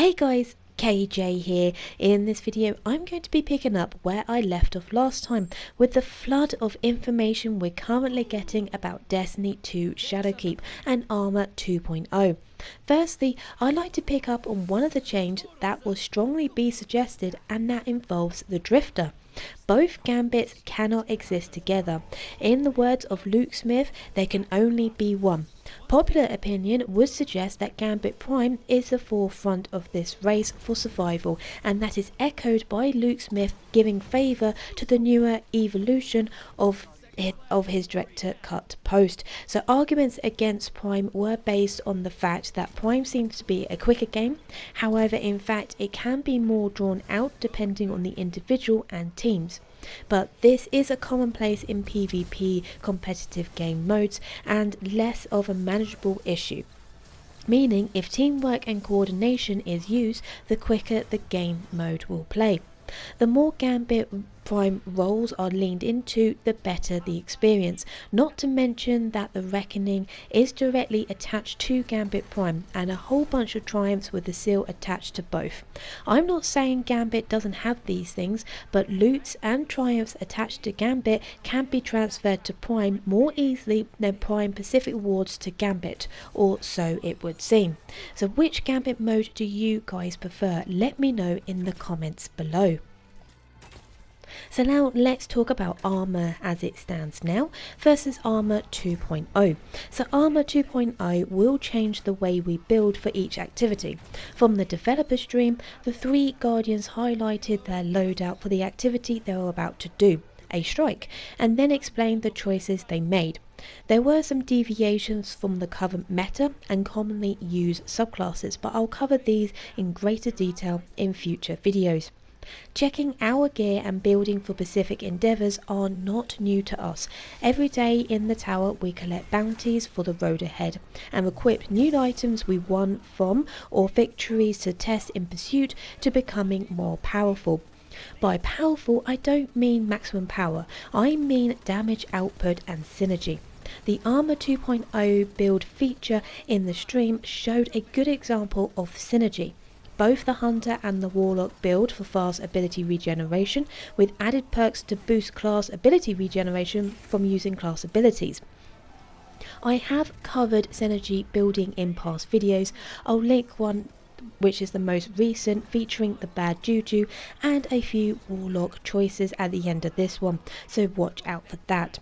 Hey guys, KJ here. In this video I'm going to be picking up where I left off last time with the flood of information we're currently getting about Destiny 2 Shadowkeep and Armour 2.0. Firstly, I'd like to pick up on one of the changes that will strongly be suggested, and that involves the Drifter. Both Gambits cannot exist together. In the words of Luke Smith, there can only be one. Popular opinion would suggest that Gambit Prime is the forefront of this race for survival, and that is echoed by Luke Smith giving favour to the newer evolution of his director cut post. So arguments against Prime were based on the fact that Prime seems to be a quicker game. However, in fact it can be more drawn out depending on the individual and teams. But this is a commonplace in PvP competitive game modes and less of a manageable issue. Meaning if teamwork and coordination is used, the quicker the game mode will play. The more Gambit Prime roles are leaned into, the better the experience, not to mention that the Reckoning is directly attached to Gambit Prime and a whole bunch of triumphs with the seal attached to both. I'm not saying Gambit doesn't have these things, but loots and triumphs attached to Gambit can be transferred to Prime more easily than Prime Pacific Wards to Gambit, or so it would seem. So which Gambit mode do you guys prefer? Let me know in the comments below. So now let's talk about Armour as it stands now versus Armour 2.0. So Armour 2.0 will change the way we build for each activity. From the developer stream, the three Guardians highlighted their loadout for the activity they were about to do, a strike, and then explained the choices they made. There were some deviations from the current meta and commonly used subclasses, but I'll cover these in greater detail in future videos. Checking our gear and building for specific endeavours are not new to us. Every day in the tower we collect bounties for the road ahead and equip new items we won from, or victories to test in pursuit to becoming more powerful. By powerful I don't mean maximum power, I mean damage output and synergy. The Armour 2.0 build feature in the stream showed a good example of synergy. Both the Hunter and the Warlock build for fast ability regeneration, with added perks to boost class ability regeneration from using class abilities. I have covered synergy building in past videos. I'll link one which is the most recent, featuring the bad juju and a few Warlock choices at the end of this one, so watch out for that.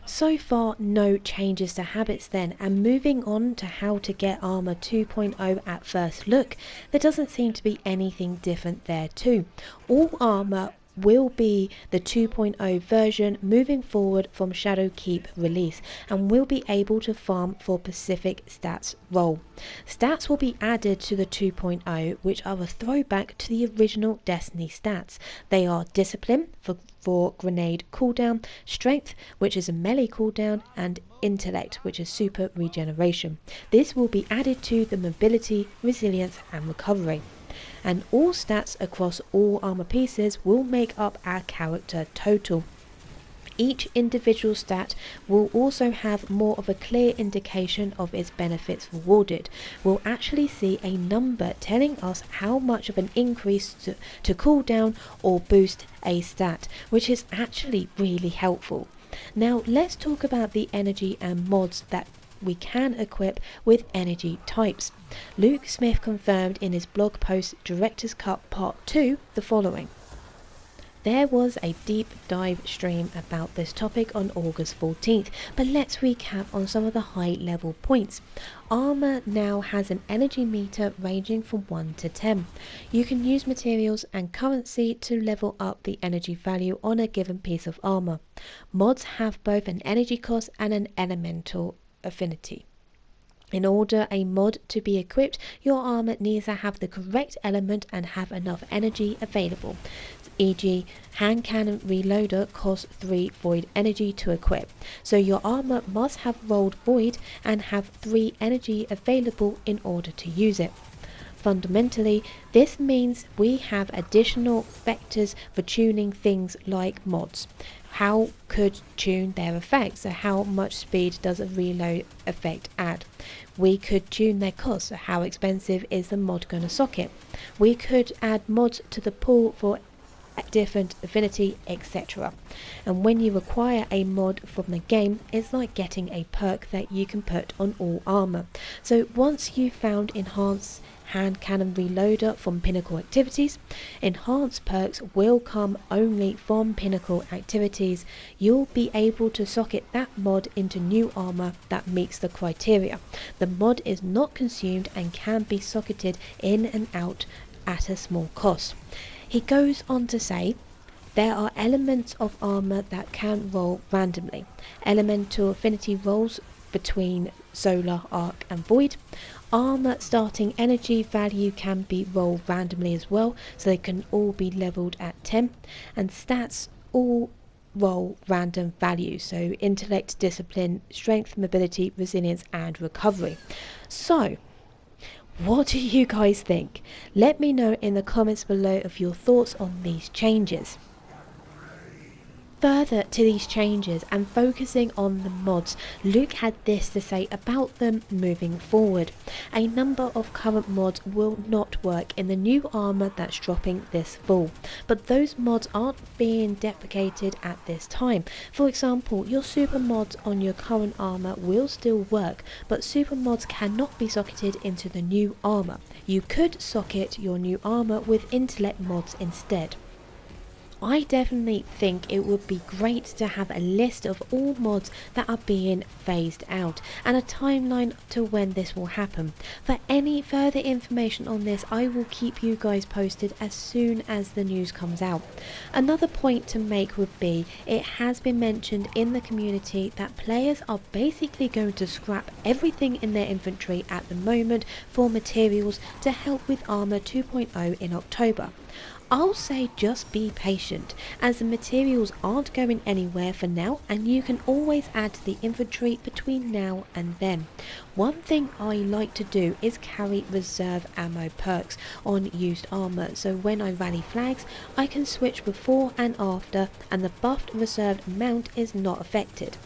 So far no changes to habits then, and moving on to how to get Armour 2.0 at first look, there doesn't seem to be anything different there too. All armour will be the 2.0 version moving forward from Shadowkeep release, and will be able to farm for specific stats role. Stats will be added to the 2.0 which are a throwback to the original Destiny stats. They are Discipline for grenade cooldown, Strength which is a melee cooldown, and Intellect which is super regeneration. This will be added to the Mobility, Resilience and Recovery. And all stats across all armour pieces will make up our character total. Each individual stat will also have more of a clear indication of its benefits rewarded. We'll actually see a number telling us how much of an increase to cooldown or boost a stat, which is actually really helpful. Now let's talk about the energy and mods that we can equip with energy types. Luke Smith confirmed in his blog post Director's Cut Part 2 the following. There was a deep dive stream about this topic on August 14th, but let's recap on some of the high level points. Armour now has an energy meter ranging from 1 to 10. You can use materials and currency to level up the energy value on a given piece of armour. Mods have both an energy cost and an elemental affinity. In order a mod to be equipped, your armour needs to have the correct element and have enough energy available. E.g., hand cannon reloader costs 3 void energy to equip, so your armour must have rolled void and have 3 energy available in order to use it. Fundamentally, this means we have additional vectors for tuning things like mods. How could tune their effects, so how much speed does a reload effect add? We could tune their cost, so how expensive is the mod going to socket? We could add mods to the pool for different affinity, etc. And when you acquire a mod from the game, it's like getting a perk that you can put on all armor. So once you've found enhanced hand cannon reloader from pinnacle activities, enhanced perks will come only from pinnacle activities. You'll be able to socket that mod into new armor that meets the criteria. The mod is not consumed and can be socketed in and out at a small cost. He goes on to say, there are elements of armor that can roll randomly. Elemental affinity rolls between solar, arc and void. Armor starting energy value can be rolled randomly as well, so they can all be leveled at 10. And stats all roll random values, so intellect, discipline, strength, mobility, resilience and recovery. So what do you guys think? Let me know in the comments below of your thoughts on these changes. Further to these changes and focusing on the mods, Luke had this to say about them moving forward. A number of current mods will not work in the new armor that's dropping this fall, but those mods aren't being deprecated at this time. For example, your super mods on your current armor will still work, but super mods cannot be socketed into the new armor. You could socket your new armor with intellect mods instead. I definitely think it would be great to have a list of all mods that are being phased out and a timeline to when this will happen. For any further information on this, I will keep you guys posted as soon as the news comes out. Another point to make would be, it has been mentioned in the community that players are basically going to scrap everything in their inventory at the moment for materials to help with Armour 2.0 in October. I'll say just be patient, as the materials aren't going anywhere for now and you can always add to the inventory between now and then. One thing I like to do is carry reserve ammo perks on used armour, so when I rally flags I can switch before and after and the buffed reserved amount is not affected.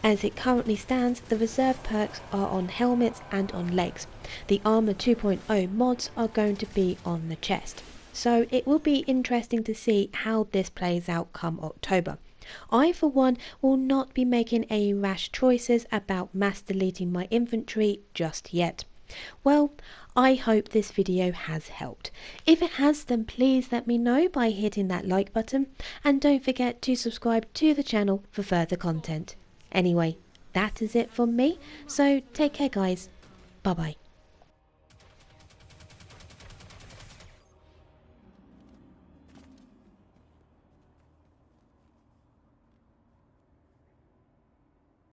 As it currently stands, the reserve perks are on helmets and on legs. The Armour 2.0 mods are going to be on the chest. So it will be interesting to see how this plays out come October. I for one will not be making any rash choices about mass deleting my inventory just yet. Well, I hope this video has helped. If it has, then please let me know by hitting that like button and don't forget to subscribe to the channel for further content. Anyway, that is it from me, so take care guys, bye bye.